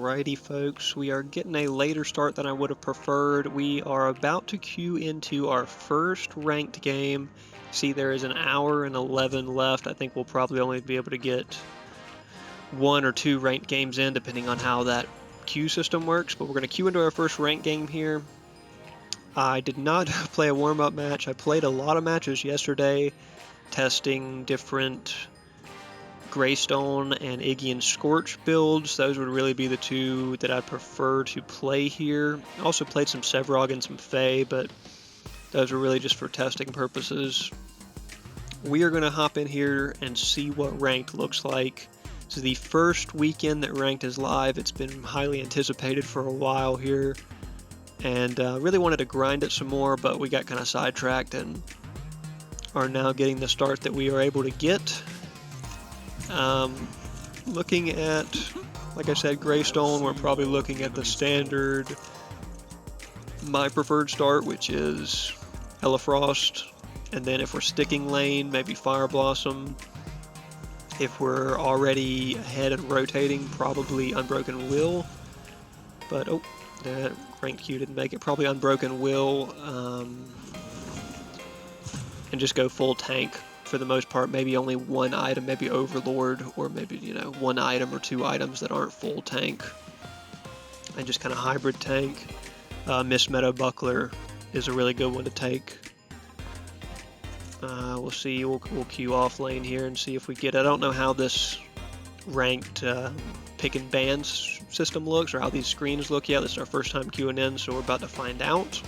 Alrighty folks, we are getting a later start than I would have preferred. We are about to queue into our first ranked game. See, there is an hour and 11 left. I think we'll probably only be able to get 1 or 2 ranked games in, depending on how that queue system works. But we're going to queue into our first ranked game here. I did not play a warm-up match. I played a lot of matches yesterday, testing different Greystone and Iggy and Scorch builds. Those would really be the two that I'd prefer to play here. I also played some Sevrog and some Fae, but those are really just for testing purposes. We are going to hop in here and see what ranked looks like. This is the first weekend that ranked is live. It's been highly anticipated for a while here, and really wanted to grind it some more, but we got kind of sidetracked and are now getting the start that we are able to get. Looking at, like I said, Greystone, we're probably looking at the standard, my preferred start, which is Elefrost, and then if we're sticking lane, maybe Fire Blossom. If we're already ahead and rotating, probably Unbroken Will, but oh, that ranked Q didn't make it. Probably Unbroken Will, and just go full tank. For the most part, maybe only one item, maybe Overlord, or maybe, you know, 1 item or 2 items that aren't full tank, and just kind of hybrid tank. Miss Meadow Buckler is a really good one to take. We'll see. We'll queue Offlane here and see if we get it. I don't know how this ranked pick and ban system looks, or how these screens look yet. This is our first time queuing in, so we're about to find out.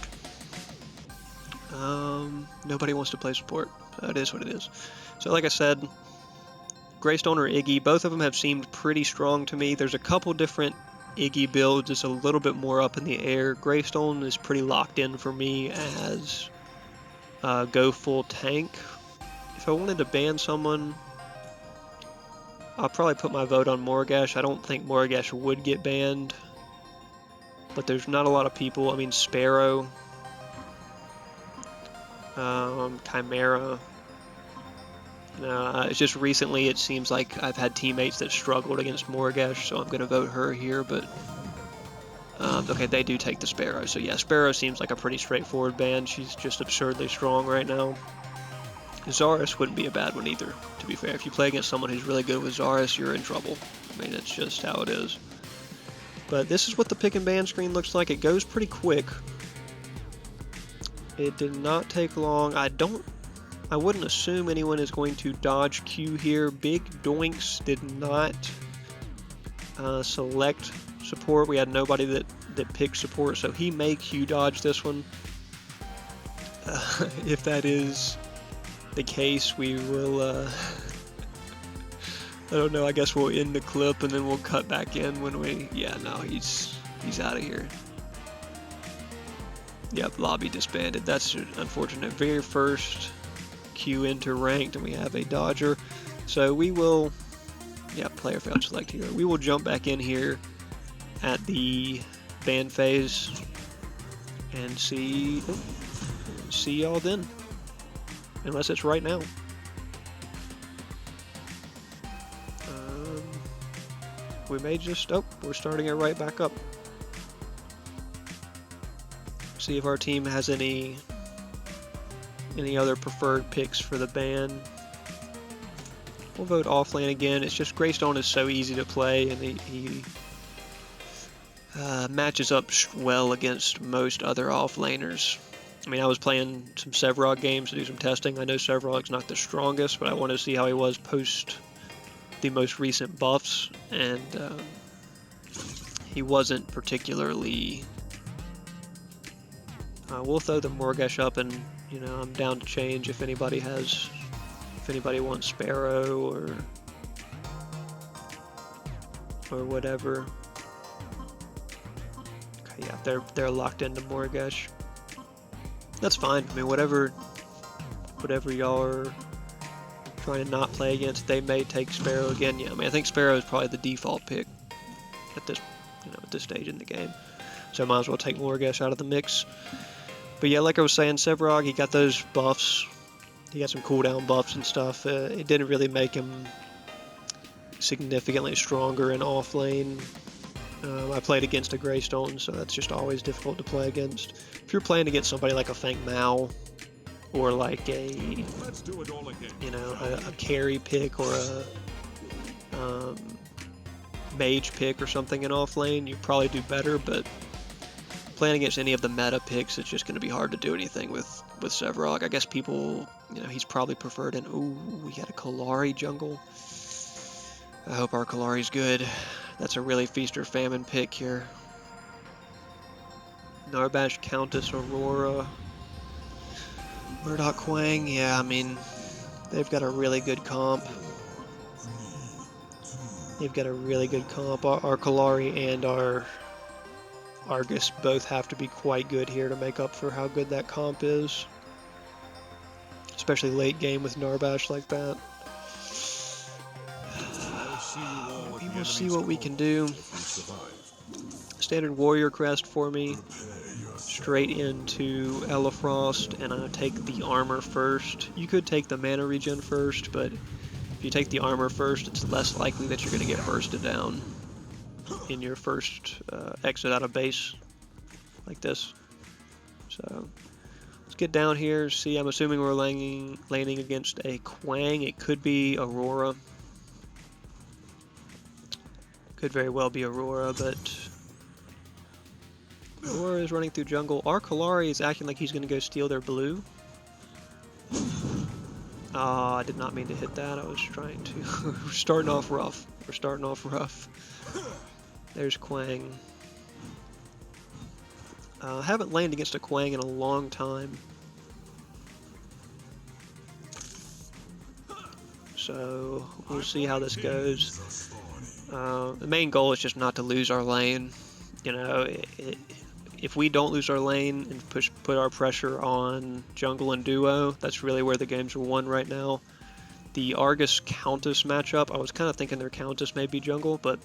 Nobody wants to play support. It is what it is. So like I said, Greystone or Iggy, both of them have seemed pretty strong to me. There's a couple different Iggy builds. It's a little bit more up in the air. Greystone is pretty locked in for me as go full tank. If I wanted to ban someone, I'll probably put my vote on Morgash. I don't think Morgash would get banned, but there's not a lot of people. I mean, Sparrow, Chimera. It's just recently it seems like I've had teammates that struggled against Morgash, so I'm going to vote her here, but okay, they do take the Sparrow, so yeah, Sparrow seems like a pretty straightforward ban. She's just absurdly strong right now. Zarus wouldn't be a bad one either, to be fair. If you play against someone who's really good with Zarus, you're in trouble. I mean, it's just how it is. But this is what the pick and ban screen looks like. It goes pretty quick. It did not take long. I wouldn't assume anyone is going to dodge Q here. Big Doinks did not select support. We had nobody that picked support, so he may Q dodge this one. If that is the case, we will, I don't know, I guess we'll end the clip and then we'll cut back in when we, yeah, no, he's out of here. Yep, lobby disbanded. That's unfortunate. Very first queue into ranked, and we have a dodger. So we will, yeah, player failed select here. We will jump back in here at the ban phase and see y'all then. Unless it's right now. We may just, oh, we're starting it right back up. See if our team has any other preferred picks for the ban. We'll vote Offlane again. It's just Greystone is so easy to play, and he matches up well against most other offlaners. I mean, I was playing some Sevrog games to do some testing. I know Sevrog's not the strongest, but I wanted to see how he was post the most recent buffs, and he wasn't particularly... we'll throw the Morgash up, and you know, I'm down to change if anybody wants Sparrow or whatever. Okay, yeah, they're locked into Morgash. That's fine. I mean, whatever y'all are trying to not play against, they may take Sparrow again. Yeah, I mean, I think Sparrow is probably the default pick at this, at this stage in the game. So I might as well take Morgash out of the mix. But yeah, like I was saying, Sevrog, he got those buffs. He got some cooldown buffs and stuff. It didn't really make him significantly stronger in offlane. I played against a Greystone, so that's just always difficult to play against. If you're playing against somebody like a Fang Mao, or like a, you know, a carry pick or a mage pick or something in offlane, you probably do better. But playing against any of the meta picks, it's just going to be hard to do anything with Sevarog. I guess people, you know, he's probably preferred in. Ooh, we got a Kalari jungle. I hope our Kalari's good. That's a really feast or famine pick here. Narbash, Countess, Aurora, Murdoch, Kwang. Yeah, I mean, they've got a really good comp. They've got a really good comp. Our Kalari and our Argus both have to be quite good here to make up for how good that comp is. Especially late game with Narbash like that. We will see what we can do. Standard warrior crest for me. Straight into Elefrost, and I take the armor first. You could take the mana regen first, but if you take the armor first, it's less likely that you're going to get bursted down in your first exit out of base like this. So let's get down here. See, I'm assuming we're laning against a Kwang. It could be Aurora. Could very well be Aurora, but Aurora is running through jungle. Our Kalari is acting like he's going to go steal their blue. Ah, I did not mean to hit that. I was trying to. We're starting off rough. We're starting off rough. There's Kwang. Haven't landed against a Kwang in a long time. So we'll see how this goes. The main goal is just not to lose our lane. You know, if we don't lose our lane and put our pressure on jungle and duo, that's really where the games are won right now. The Argus Countess matchup, I was kind of thinking their Countess may be jungle, but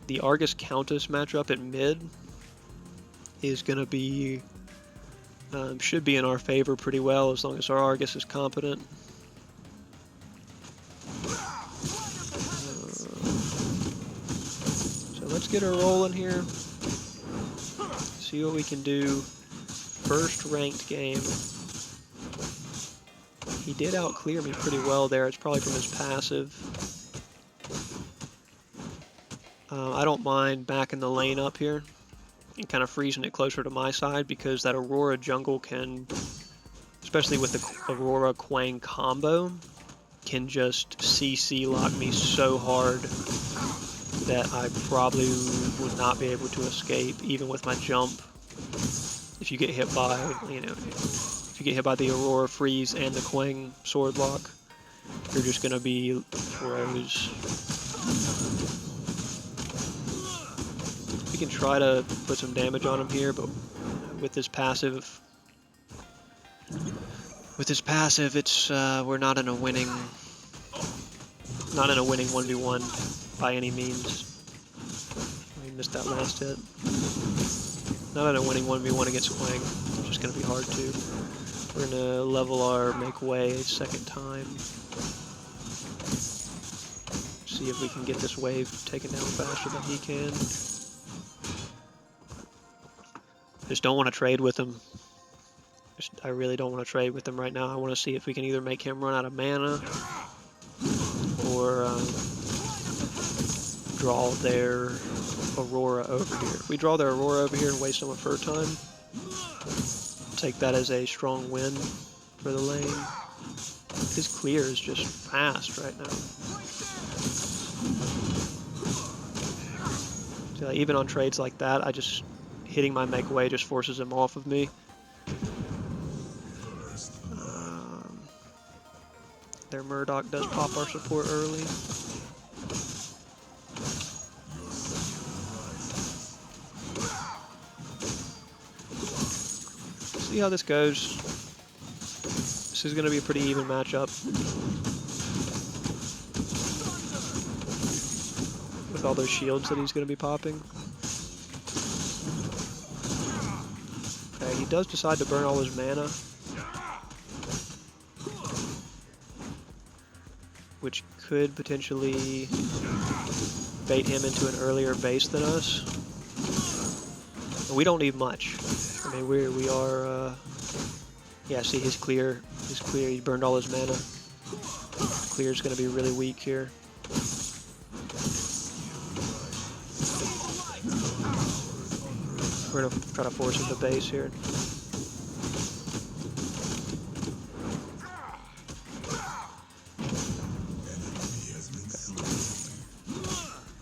the Argus Countess matchup at mid is going to be, should be in our favor pretty well as long as our Argus is competent. So let's get her rolling here. See what we can do. First ranked game. He did outclear me pretty well there. It's probably from his passive. I don't mind backing the lane up here and kind of freezing it closer to my side because that Aurora jungle can, especially with the Aurora Kwang combo, can just CC lock me so hard that I probably would not be able to escape even with my jump. If you get hit by, you know, if you get hit by the Aurora freeze and the Kwang sword lock, you're just gonna be froze. We can try to put some damage on him here, but with this passive, it's we're not in a winning 1v1 by any means. We missed that last hit. Not in a winning 1v1 against Kwang. It's just going to be hard to. We're going to level our make way a second time. See if we can get this wave taken down faster than he can. Just don't want to trade with him. I really don't want to trade with him right now. I want to see if we can either make him run out of mana or draw their Aurora over here. If we draw their Aurora over here and waste some of her time, take that as a strong win for the lane. His clear is just fast right now. So even on trades like that, hitting my make way just forces him off of me. Their Murdoch does pop our support early. See how this goes. This is going to be a pretty even matchup. With all those shields that he's going to be popping. Okay, he does decide to burn all his mana. Which could potentially bait him into an earlier base than us. And we don't need much. I mean, we are. Yeah, see, he's clear. He's clear. He burned all his mana. Clear's going to be really weak here. We're going to try to force him to base here.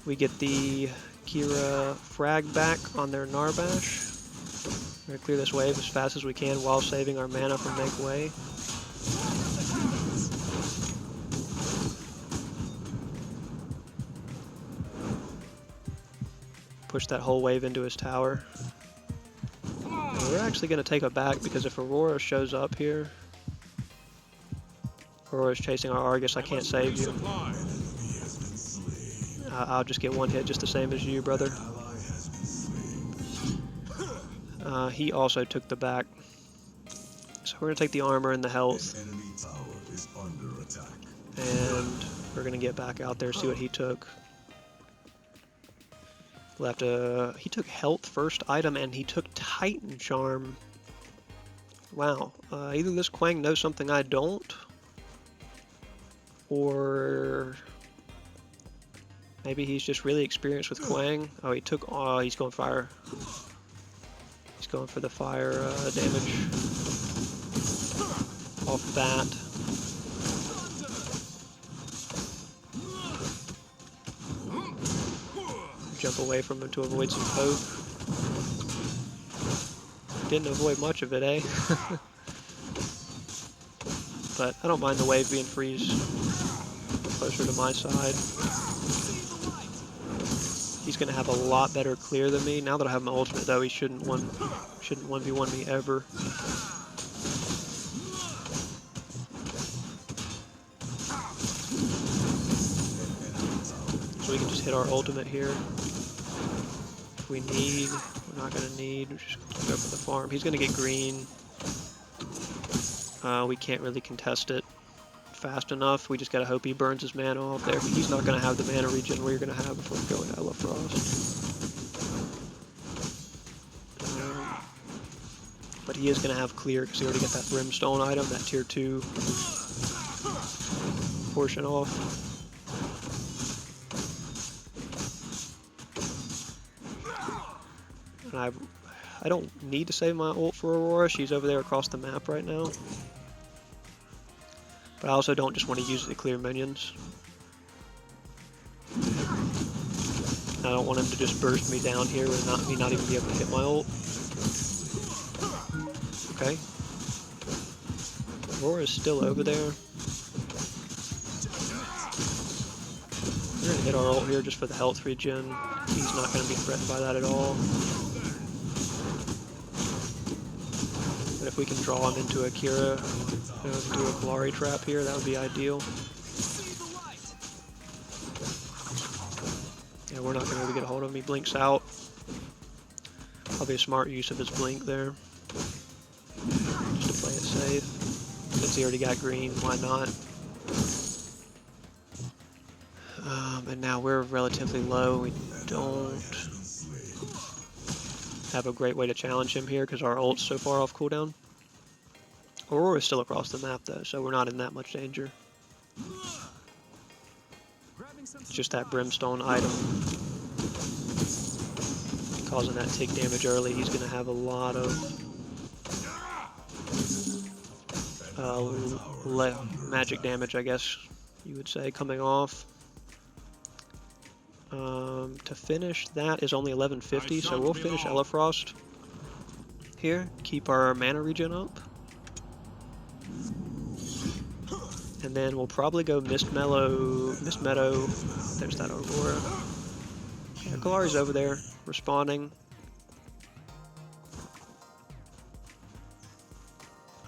We get the Kira frag back on their Narbash. We're going to clear this wave as fast as we can while saving our mana from make way. Push that whole wave into his tower. And we're actually going to take it back because if Aurora shows up here, Aurora's chasing our Argus, I can't save you. I'll just get one hit just the same as you, brother. He also took the back. So we're going to take the armor and the health. And we're going to get back out there, see what he took. We'll have to... He took health first item and he took Titan Charm. Wow. Either this Kwang knows something I don't, or maybe he's just really experienced with Kwang. Oh, he took... Oh, he's going fire. He's going for the fire damage off that. Jump away from him to avoid some poke. Didn't avoid much of it, eh? But I don't mind the wave being freeze closer to my side. He's gonna have a lot better clear than me. Now that I have my ultimate though, he shouldn't 1v1 me ever. So we can just hit our ultimate here. If we need, we're not gonna need, we're just gonna go for the farm. He's gonna get green. We can't really contest it fast enough. We just gotta hope he burns his mana off there. But he's not gonna have the mana regen we're gonna have if we're going Ella Frost. But he is gonna have clear because he already got that Brimstone item, that tier 2 portion off. And I don't need to save my ult for Aurora. She's over there across the map right now. But I also don't just want to use it to clear minions. I don't want him to just burst me down here and me not even be able to hit my ult. Okay. Aurora's still over there. We're going to hit our ult here just for the health regen. He's not going to be threatened by that at all. But if we can draw him into a Kira, into a Galari trap here, that would be ideal. Yeah, we're not going to be able to get a hold of him. He blinks out. Probably a smart use of his blink there. Just to play it safe. Since he already got green, why not? And now we're relatively low. We don't have a great way to challenge him here because our ult's so far off cooldown. Aurora's still across the map though, so we're not in that much danger. It's just that Brimstone item causing that tick damage early. He's going to have a lot of magic damage, I guess you would say, coming off. To finish that is only 1150, so we'll finish Ella Frost here, keep our mana regen up. And then we'll probably go Mist Meadow. There's that Aurora. Yeah, Galari's over there, responding.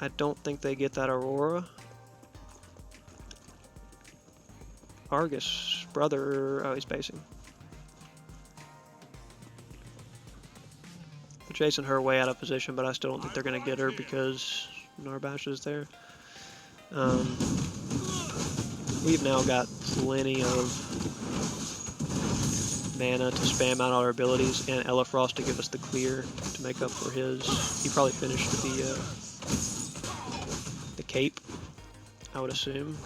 I don't think they get that Aurora. Argus, brother, oh, he's basing. We're chasing her way out of position, but I still don't think they're going to get her because Narbash is there. We've now got plenty of mana to spam out our abilities, and Elefrost to give us the clear to make up for his. He probably finished the cape, I would assume.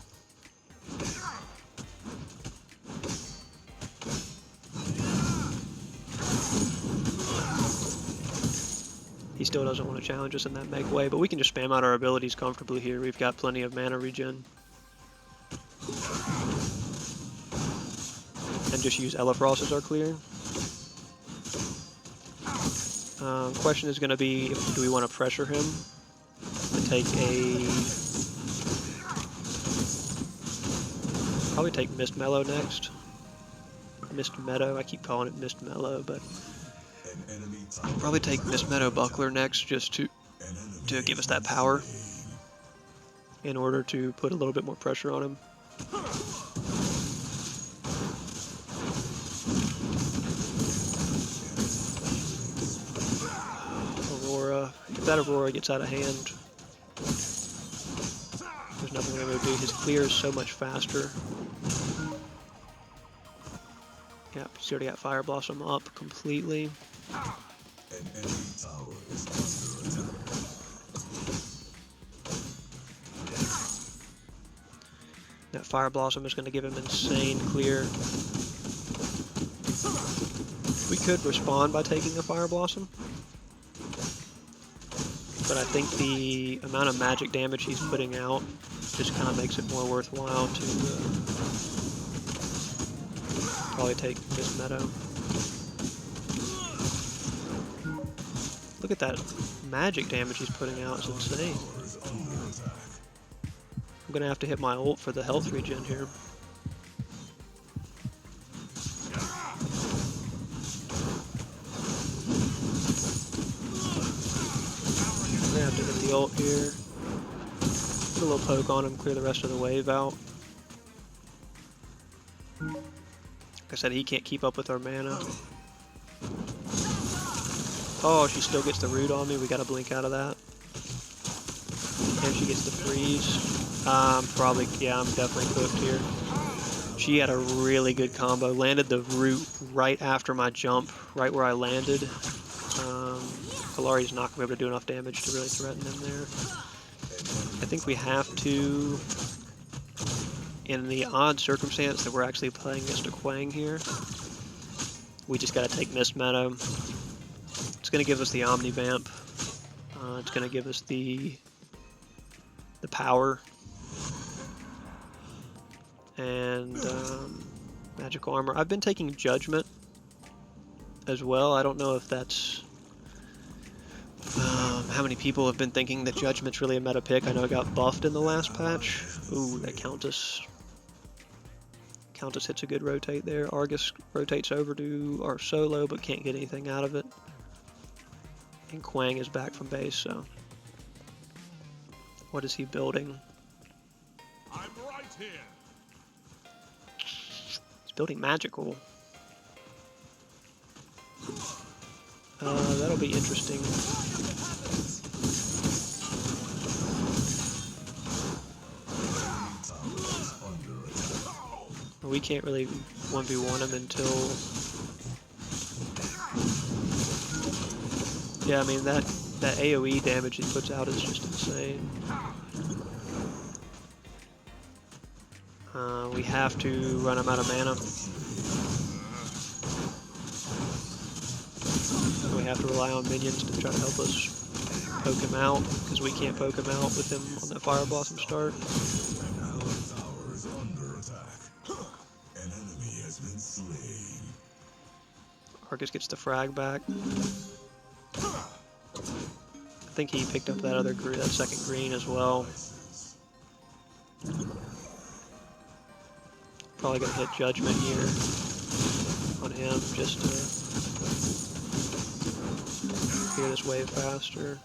He still doesn't want to challenge us in that make way, but we can just spam out our abilities comfortably here. We've got plenty of mana regen. And just use Elefrost as our clear. Question is going to be, do we want to pressure him to take a... Probably take Mist Mellow next. Mist Meadow, I keep calling it Mist Mellow, but... Probably take Mist Meadow Buckler next just to give us that power in order to put a little bit more pressure on him. If that Aurora gets out of hand, there's nothing we're going to do. His clear is so much faster. Yep, he's already got Fire Blossom up completely. That Fire Blossom is going to give him insane clear. We could respond by taking a Fire Blossom, but I think the amount of magic damage he's putting out just kind of makes it more worthwhile to probably take this Meadow. Look at that magic damage he's putting out, it's insane. I'm gonna have to hit my ult for the health regen here. I'm gonna have to hit the ult here. Put a little poke on him, clear the rest of the wave out. Like I said, he can't keep up with our mana. Oh, she still gets the root on me. We gotta blink out of that. And she gets the freeze. Probably, yeah, I'm definitely cooked here. She had a really good combo. Landed the root right after my jump, right where I landed. Kalari's not going to be able to do enough damage to really threaten him there. I think we have to, in the odd circumstance that we're actually playing against a Kwang here, we just got to take Mist Meadow. It's going to give us the Omni Vamp. It's going to give us the power. And magical armor. I've been taking Judgment as well. I don't know if that's... how many people have been thinking that Judgment's really a meta pick. I know it got buffed in the last patch. Ooh, that Countess. Countess hits a good rotate there. Argus rotates over to our solo, but can't get anything out of it. And Kwang is back from base, so... What is he building? I'm right here. He's building magical. That'll be interesting. We can't really 1v1 him until... Yeah, I mean, that AoE damage he puts out is just insane. We have to run him out of mana. We have to rely on minions to try to help us poke him out, because we can't poke him out with him on that Fire Blossom start. Argus gets the frag back. I think he picked up that other green, that second green as well. Probably gonna hit Judgment here on him just to clear this wave faster.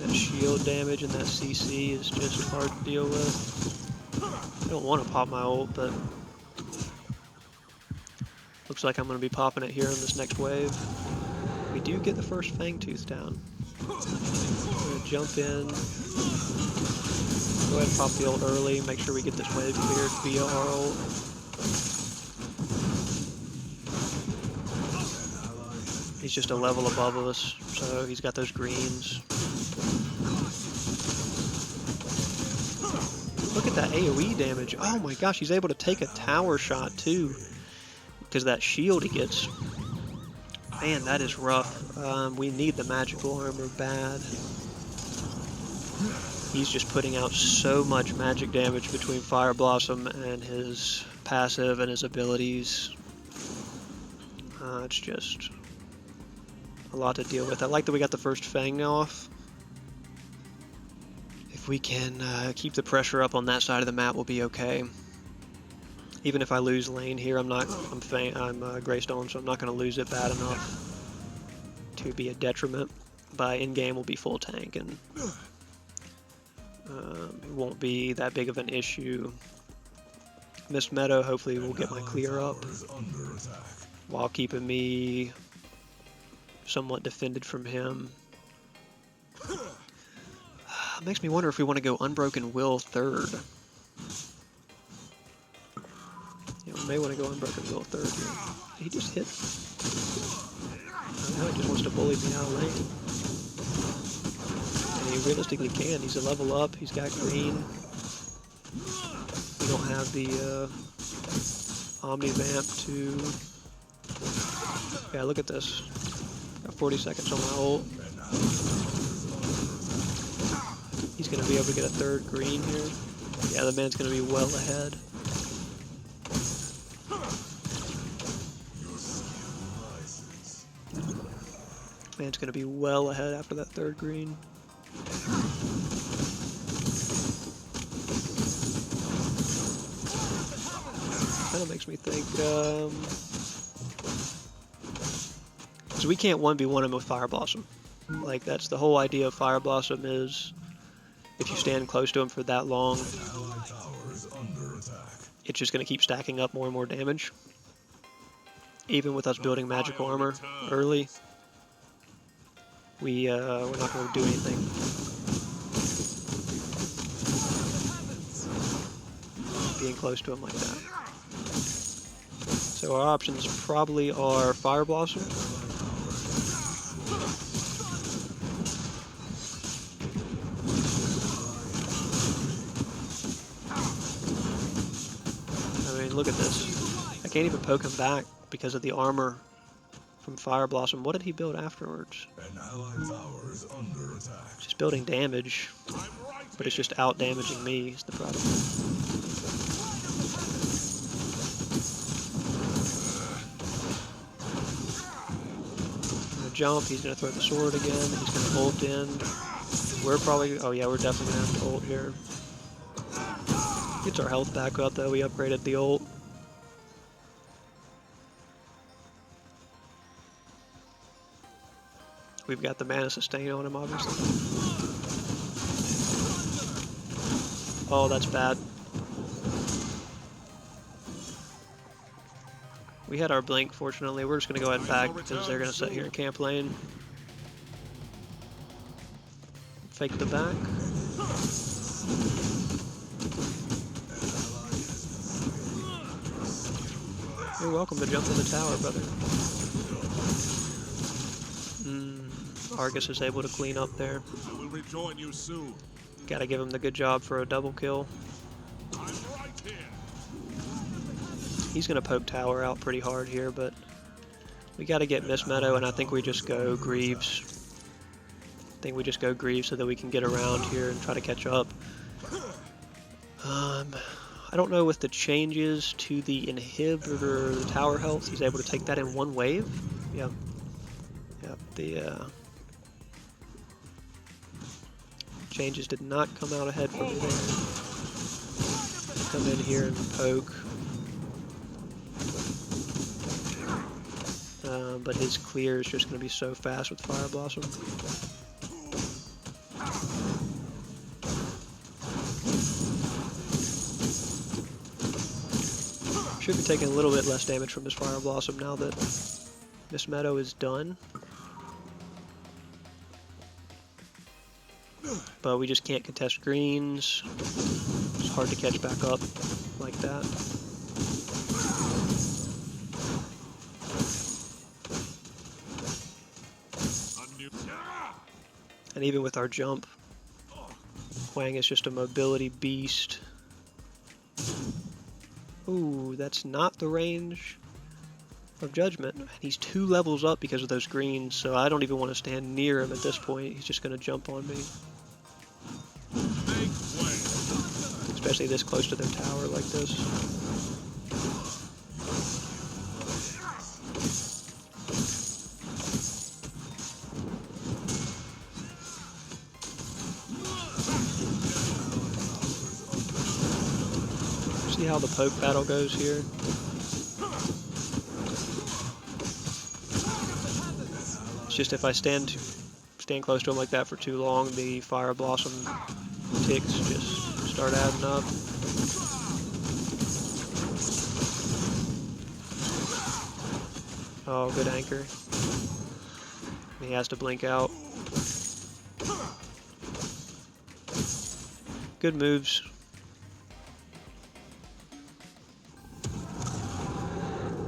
That shield damage and that CC is just hard to deal with. I don't want to pop my ult, but looks like I'm going to be popping it here in this next wave. We do get the first Fang Tooth down. I'm going to jump in. Go ahead and pop the ult early, make sure we get this wave cleared via our ult. He's just a level above us, so he's got those greens. Look at that AoE damage. Oh my gosh, he's able to take a tower shot too, because that shield he gets. Man, that is rough. We need the magical armor bad. He's just putting out so much magic damage between Fire Blossom and his passive and his abilities. It's just a lot to deal with. I like that we got the first Fang off. If we can keep the pressure up on that side of the map, we'll be okay. Even if I lose lane here, I'm Greystone, so I'm not going to lose it bad enough to be a detriment. By in-game, we'll be full tank, and it won't be that big of an issue. Mist Meadow, hopefully, will get my clear up while keeping me somewhat defended from him. Makes me wonder if we want to go Unbroken Will third. Yeah, we may want to go Unbroken Will third here. He just hit. Now he just wants to bully me out of lane. And he realistically can. He's a level up. He's got green. We don't have the Omni-Vamp to... Yeah, look at this. Got 40 seconds on my ult. He's going to be able to get a third green here. Yeah, the man's going to be well ahead. Man's going to be well ahead after that third green. Kind of makes me think, so we can't 1v1 him with Fire Blossom. Like, that's the whole idea of Fire Blossom is, if you stand close to him for that long, it's just going to keep stacking up more and more damage. Even with us building magical armor early, we're not going to do anything. Being close to him like that. So our options probably are Fire Blossom. Look at this. I can't even poke him back because of the armor from Fire Blossom. What did he build afterwards? Just building damage, but it's just out damaging me is the problem. Gonna jump, he's gonna throw the sword again, he's gonna ult in. We're probably, oh yeah, we're definitely gonna have to ult here. Gets our health back up though, we upgraded the ult. We've got the mana sustain on him, obviously. Oh, that's bad. We had our blink, fortunately. We're just going to go ahead and back because they're going to sit here in camp lane. Fake the back. You're welcome to jump in the tower, brother. Argus is able to clean up there. I will rejoin you soon. Gotta give him the good job for a double kill. I'm right here. He's gonna poke tower out pretty hard here, but we gotta get Mist Meadow, and I think we just go Greaves. I think we just go Greaves so that we can get around here and try to catch up. I don't know with the changes to the inhibitor, the tower health, he's able to take that in one wave. Yep. Yep, the changes did not come out ahead for me there. Come in here and poke. But his clear is just going to be so fast with Fire Blossom. Should be taking a little bit less damage from this Fire Blossom now that Mist Meadow is done. but we just can't contest greens. It's hard to catch back up like that. And even with our jump, Kwang is just a mobility beast. Ooh, that's not the range of judgment. And he's 2 levels up because of those greens, so I don't even want to stand near him at this point. He's just going to jump on me. Especially this close to their tower like this. See how the poke battle goes here? It's just if I stand close to him like that for too long, the Fire Blossom ticks just start adding up. Oh, good anchor. He has to blink out. Good moves.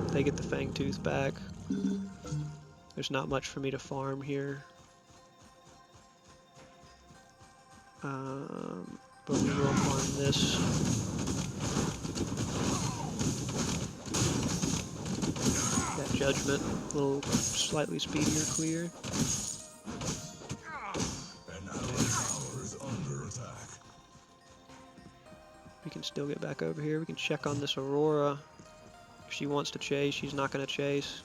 They get the Fang Tooth back. There's not much for me to farm here. But we will farm this. That Judgment, a little slightly speedier clear. We can still get back over here. We can check on this Aurora. If she wants to chase, she's not going to chase.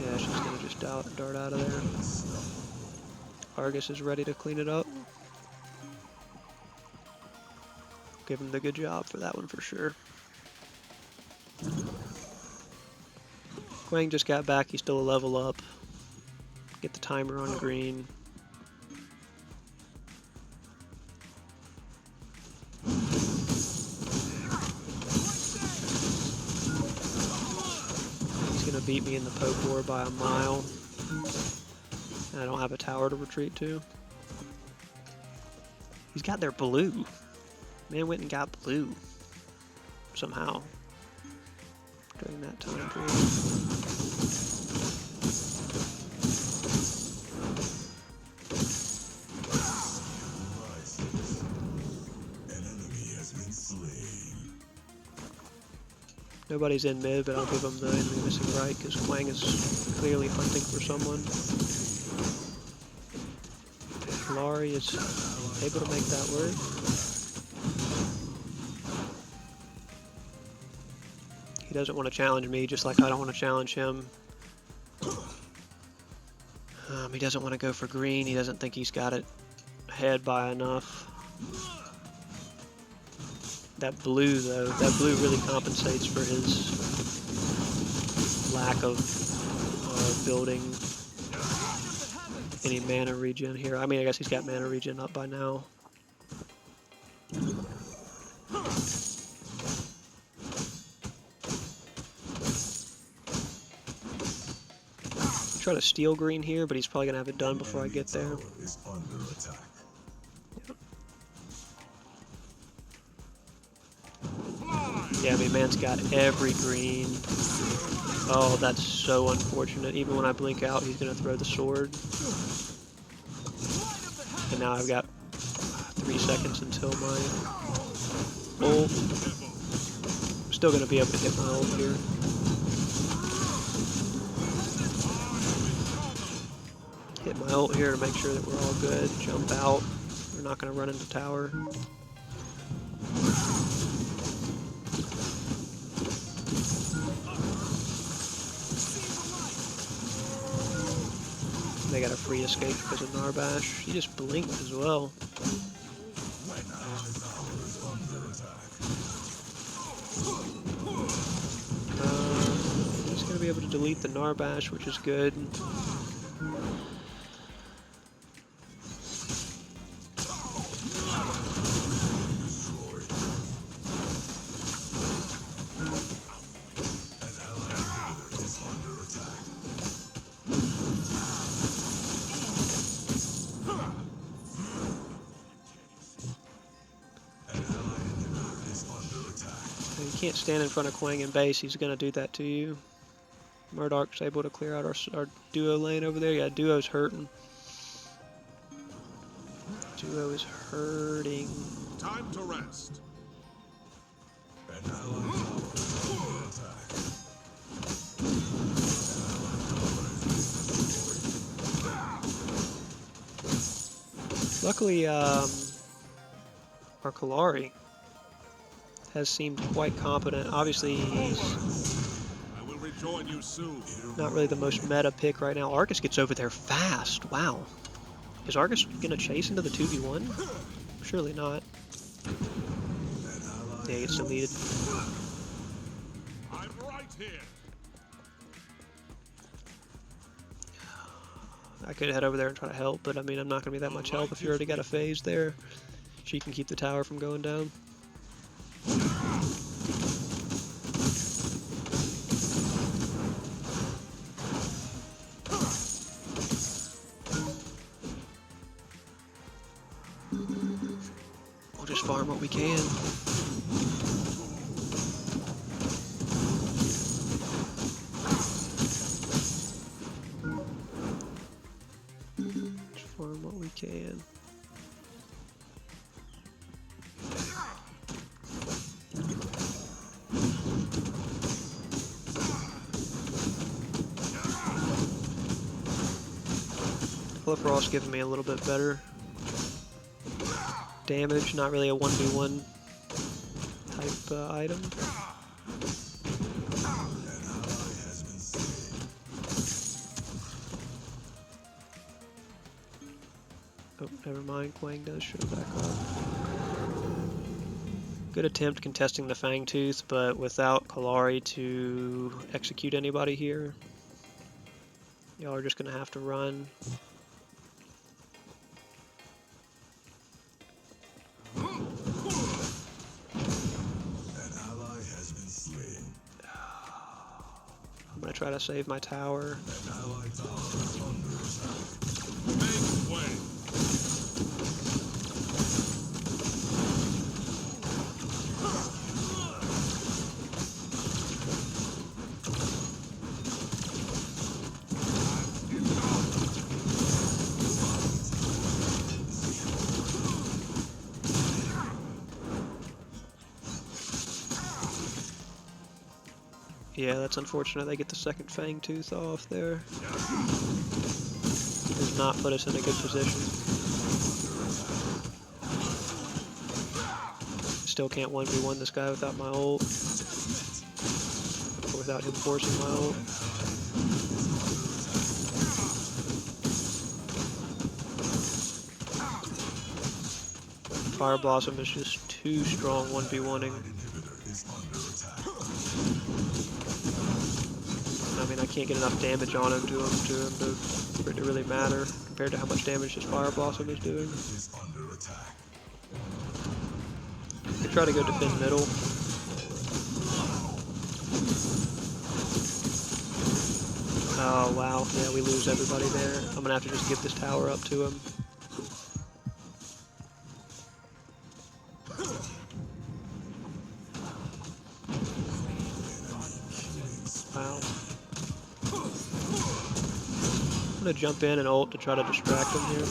Yeah, she's going to just dart out of there. Argus is ready to clean it up. Give him the good job for that one for sure. Kwang just got back. He's still a level up. Get the timer on green. He's going to beat me in the poke war by a mile. And I don't have a tower to retreat to. He's got their blue. Man went and got blue. Somehow. During that time period. Nobody's in mid, but I'll give him the enemy missing right because Kwang is clearly hunting for someone. Laurie is able to make that work. He doesn't want to challenge me, just like I don't want to challenge him. He doesn't want to go for green. He doesn't think he's got it ahead by enough. That blue, though, that blue really compensates for his lack of building any mana regen here. I mean, I guess he's got mana regen up by now. Try to steal green here, but he's probably gonna have it done before I get there. Yeah, I mean, man's got every green. Oh, that's so unfortunate. Even when I blink out, he's gonna throw the sword. And now I've got 3 seconds until my ult. I'm still gonna be able to hit my ult here. Hit my ult here to make sure that we're all good. Jump out. We're not gonna run into tower. They got a free escape because of Narbash. He just blinked as well. He's going to be able to delete the Narbash, which is good. can't stand in front of Kwang in base. He's gonna do that to you. Murdoch's able to clear out our duo lane over there. Yeah, duo's hurting. Duo is hurting. Time to rest. Luckily, our Kalari has seemed quite competent. Obviously, he's I will rejoin you soon. not really the most meta pick right now. Arcus gets over there fast. Wow. Is Arcus gonna chase into the 2v1? Surely not. Yeah, he gets deleted. I'm right here. I could head over there and try to help, but I mean, I'm not gonna be that much help if you already got a phase there. She can keep the tower from going down. We'll just farm what we can. Just farm what we can. Frost giving me a little bit better damage, not really a 1v1 type item. Oh, never mind, Kwang does show back up. Good attempt contesting the Fang Tooth, but without Kalari to execute anybody here, y'all are just gonna have to run. I'm gonna try to save my tower. Make way. Yeah, that's unfortunate. They get the second Fang Tooth off there. Does not put us in a good position. Still can't 1v1 this guy without my ult. Or without him forcing my ult. Fire Blossom is just too strong 1v1ing. I mean, I can't get enough damage on him for it to really matter compared to how much damage his Fire Blossom is doing. I try to go defend middle. Oh wow, yeah, we lose everybody there. I'm gonna have to just give this tower up to him. Wow. I'm gonna jump in and ult to try to distract him here.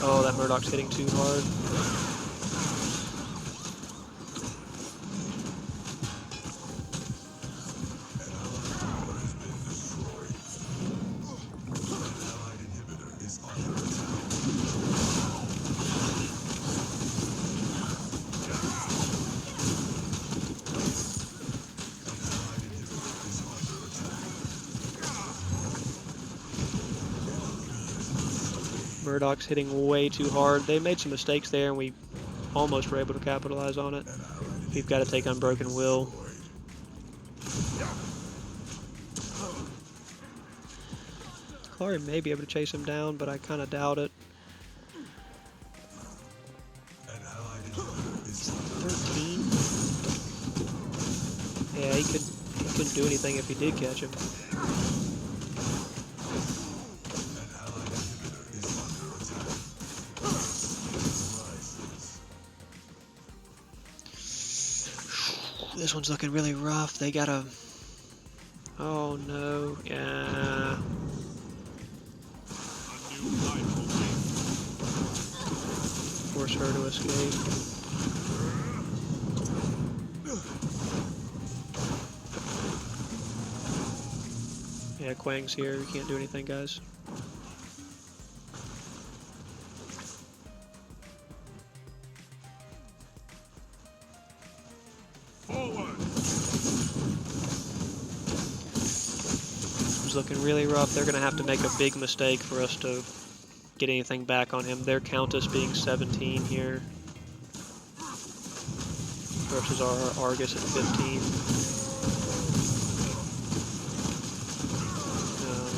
Oh, that Murdoch's hitting too hard. Murdoch's hitting way too hard. They made some mistakes there and we almost were able to capitalize on it. We've got to take Unbroken Will. Kalari may be able to chase him down, but I kind of doubt it. 13? Yeah, he couldn't do anything if he did catch him. This one's looking really rough. They gotta... Oh no, yeah. Force her to escape. Yeah, Kwang's here. We can't do anything, guys. Forward. It's looking really rough. They're gonna have to make a big mistake for us to get anything back on him. Their Countess being 17 here versus our Argus at 15.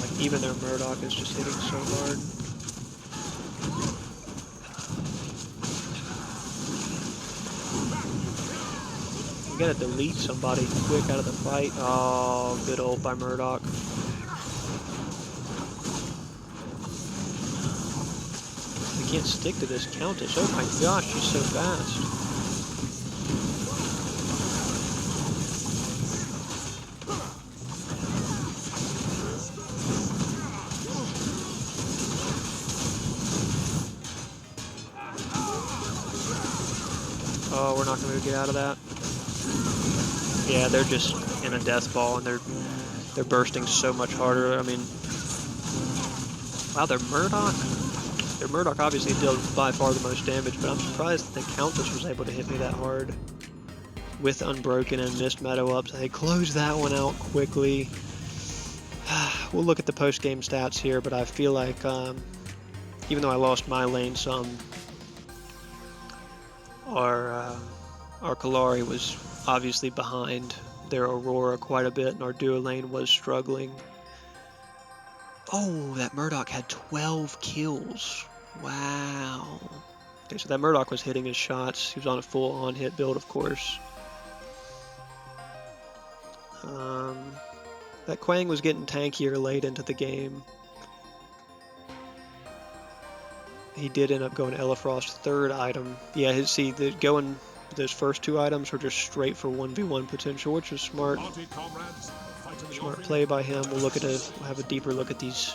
Like even their Murdoch is just hitting so hard. We gotta delete somebody quick out of the fight. Oh, good ult by Murdoch. We can't stick to this Countess. Oh my gosh, she's so fast. Oh, we're not gonna get out of that. Yeah, they're just in a death ball, and they're bursting so much harder. I mean, wow, their Murdoch obviously dealt by far the most damage, but I'm surprised that the Countess was able to hit me that hard with Unbroken and Mist Meadow up. So they closed that one out quickly. We'll look at the post-game stats here, but I feel like even though I lost my lane some, our Kalari was obviously behind their Aurora quite a bit, and our duo lane was struggling. Oh, that Murdoch had 12 kills. Wow. Okay, so that Murdoch was hitting his shots. He was on a full on-hit build, of course. That Kwang was getting tankier late into the game. He did end up going Elefrost's third item. Yeah, going those first two items were just straight for 1v1 potential, which was smart. Smart play by him. We'll have a deeper look at these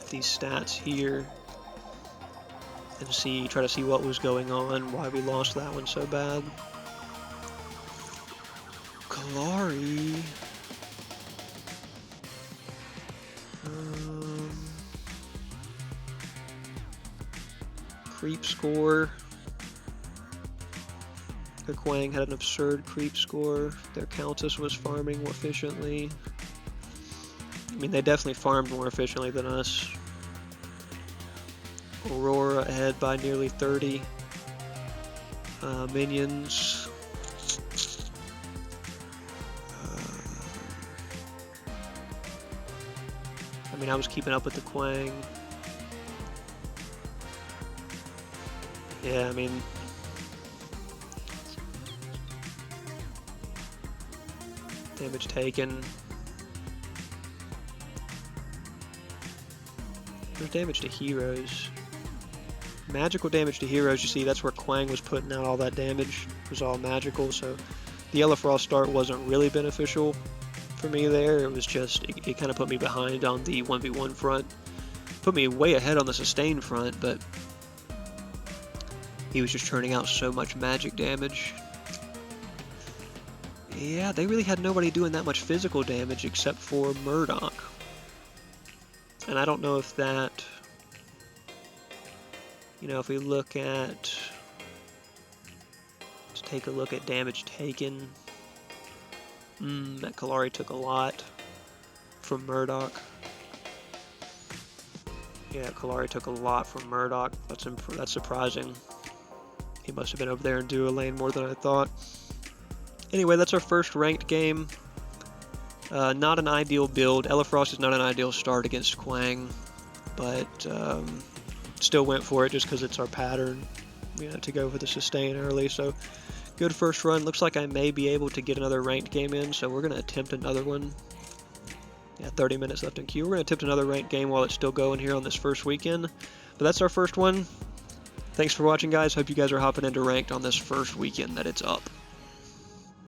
stats here and try to see what was going on, why we lost that one so bad. Kalari. Creep score. The Kwang had an absurd creep score. Their Countess was farming more efficiently. I mean, they definitely farmed more efficiently than us. Aurora ahead by nearly 30 minions. I mean, I was keeping up with the Kwang. Yeah, I mean, damage taken. There's damage to heroes. Magical damage to heroes, you see, that's where Kwang was putting out all that damage. It was all magical, so the Elefrost start wasn't really beneficial for me there. It was just, it kind of put me behind on the 1v1 front. Put me way ahead on the sustain front, but he was just churning out so much magic damage. Yeah, they really had nobody doing that much physical damage except for Murdoch. And I don't know if that, you know, if we look at, let's take a look at damage taken. That Kalari took a lot from Murdoch. Yeah, Kalari took a lot from Murdoch. That's surprising. He must have been over there in duo lane more than I thought. Anyway, that's our first ranked game. Not an ideal build. Elefrost is not an ideal start against Kwang, but still went for it just because it's our pattern, you know, to go for the sustain early. So good first run. Looks like I may be able to get another ranked game in, so we're going to attempt another one. Yeah, 30 minutes left in queue. We're going to attempt another ranked game while it's still going here on this first weekend. But that's our first one. Thanks for watching, guys. Hope you guys are hopping into ranked on this first weekend that it's up.